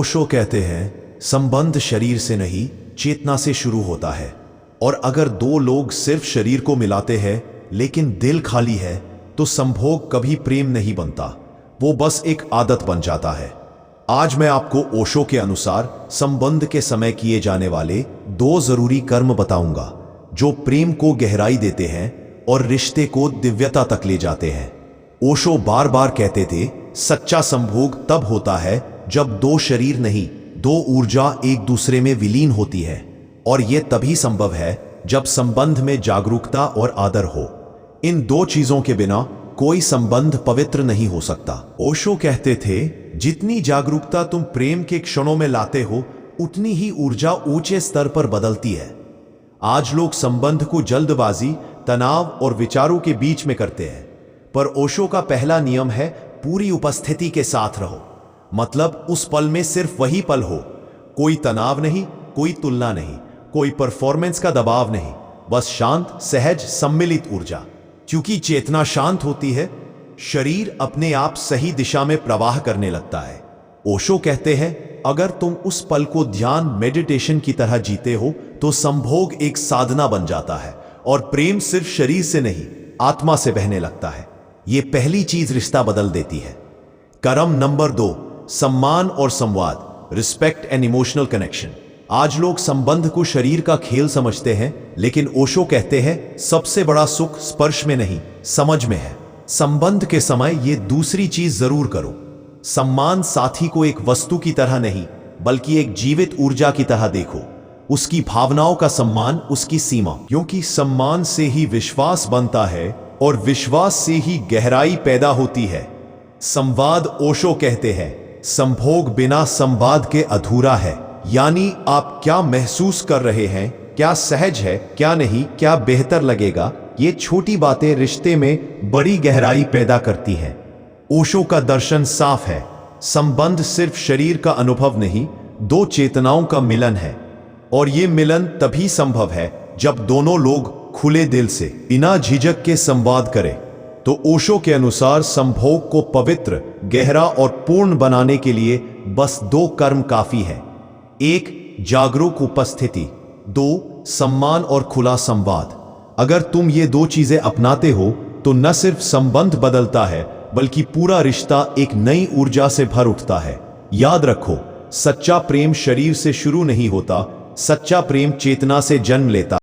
ओशो कहते हैं संबंध शरीर से नहीं चेतना से शुरू होता है, और अगर दो लोग सिर्फ शरीर को मिलाते हैं लेकिन दिल खाली है तो संभोग कभी प्रेम नहीं बनता, वो बस एक आदत बन जाता है। आज मैं आपको ओशो के अनुसार संबंध के समय किए जाने वाले 2 जरूरी कर्म बताऊंगा जो प्रेम को गहराई देते हैं और रिश्ते को दिव्यता तक ले जाते हैं। ओशो बार बार कहते थे, सच्चा संभोग तब होता है जब 2 शरीर नहीं 2 ऊर्जा एक दूसरे में विलीन होती है, और यह तभी संभव है जब संबंध में जागरूकता और आदर हो। इन 2 चीजों के बिना कोई संबंध पवित्र नहीं हो सकता। ओशो कहते थे, जितनी जागरूकता तुम प्रेम के क्षणों में लाते हो उतनी ही ऊर्जा ऊंचे स्तर पर बदलती है। आज लोग संबंध को जल्दबाजी, तनाव और विचारों के बीच में करते हैं, पर ओशो का पहला नियम है पूरी उपस्थिति के साथ रहो। मतलब उस पल में सिर्फ वही पल हो, कोई तनाव नहीं, कोई तुलना नहीं, कोई परफॉर्मेंस का दबाव नहीं, बस शांत, सहज, सम्मिलित ऊर्जा। क्योंकि चेतना शांत होती है, शरीर अपने आप सही दिशा में प्रवाह करने लगता है। ओशो कहते हैं, अगर तुम उस पल को ध्यान, मेडिटेशन की तरह जीते हो तो संभोग एक साधना बन जाता है और प्रेम सिर्फ शरीर से नहीं आत्मा से बहने लगता है। यह पहली चीज रिश्ता बदल देती है। कर्म नंबर 2, सम्मान और संवाद, रिस्पेक्ट एंड इमोशनल कनेक्शन। आज लोग संबंध को शरीर का खेल समझते हैं, लेकिन ओशो कहते हैं सबसे बड़ा सुख स्पर्श में नहीं, समझ में है। संबंध के समय यह दूसरी चीज जरूर करो। सम्मान साथी को एक वस्तु की तरह नहीं बल्कि एक जीवित ऊर्जा की तरह देखो। उसकी भावनाओं का सम्मान, उसकी सीमा, क्योंकि सम्मान से ही विश्वास बनता है और विश्वास से ही गहराई पैदा होती है। संवाद, ओशो कहते हैं संभोग बिना संवाद के अधूरा है। यानी आप क्या महसूस कर रहे हैं, क्या सहज है, क्या नहीं, क्या बेहतर लगेगा, ये छोटी बातें रिश्ते में बड़ी गहराई पैदा करती हैं। ओशो का दर्शन साफ है, संबंध सिर्फ शरीर का अनुभव नहीं, 2 चेतनाओं का मिलन है, और ये मिलन तभी संभव है जब दोनों लोग खुले दिल से, बिना झिझक के संवाद करें। तो ओशो के अनुसार संभोग को पवित्र, गहरा और पूर्ण बनाने के लिए बस 2 कर्म काफी है। 1, जागरूक उपस्थिति, 2, सम्मान और खुला संवाद। अगर तुम ये 2 चीजें अपनाते हो तो न सिर्फ संबंध बदलता है बल्कि पूरा रिश्ता एक नई ऊर्जा से भर उठता है। याद रखो, सच्चा प्रेम शरीर से शुरू नहीं होता, सच्चा प्रेम चेतना से जन्म लेता